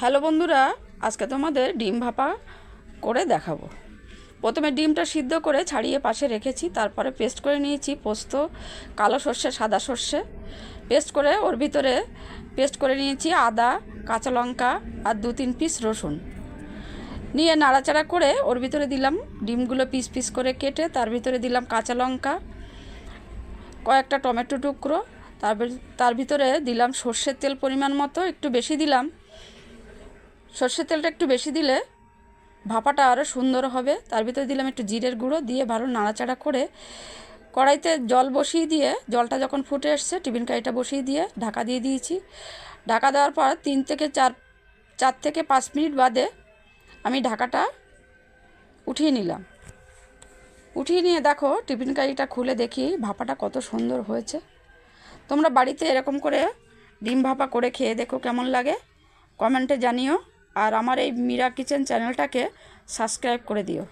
Hello বন্ধুরা, আজকে তোমাদের ডিম ভাপা করে দেখাবো। প্রথমে ডিমটা সিদ্ধ করে ছাড়িয়ে পাশে রেখেছি, তারপরে পেস্ট করে নিয়েছি পোস্ত, কালো সর্ষে, সাদা সর্ষে পেস্ট করে ওর ভিতরে পেস্ট করে নিয়েছি আদা, কাঁচা লঙ্কা আর 2-3 পিস রসুন নিয়ে নাড়াচাড়া করে ওর ভিতরে দিলাম ডিমগুলো পিস পিস করে কেটে, তার ভিতরে দিলাম কাঁচা লঙ্কা, কয়েকটা টমেটো টুকরো, তার ভিতরে দিলাম সর্ষের তেল পরিমাণ মতো, একটু বেশি দিলাম। সর্ষের তেলটা একটু বেশি দিলে ভাপাটা আরও সুন্দর হবে। তার ভিতরে দিলাম একটু জিরের গুঁড়ো দিয়ে ভালো নাড়াচাড়া করে কড়াইতে জল বসিয়ে দিয়ে, জলটা যখন ফুটে এসছে টিফিন কারিটা বসিয়ে দিয়ে ঢাকা দিয়ে দিয়েছি। ঢাকা দেওয়ার পর 4 থেকে 5 মিনিট বাদে আমি ঢাকাটা উঠিয়ে নিলাম। উঠিয়ে নিয়ে দেখো টিফিন কারিটা খুলে দেখি ভাপাটা কত সুন্দর হয়েছে। তোমরা বাড়িতে এরকম করে ডিম ভাপা করে খেয়ে দেখো কেমন লাগে, কমেন্টে জানিও। আর আমার এই মীরা কিচেন চ্যানেলটাকে সাবস্ক্রাইব করে দিও।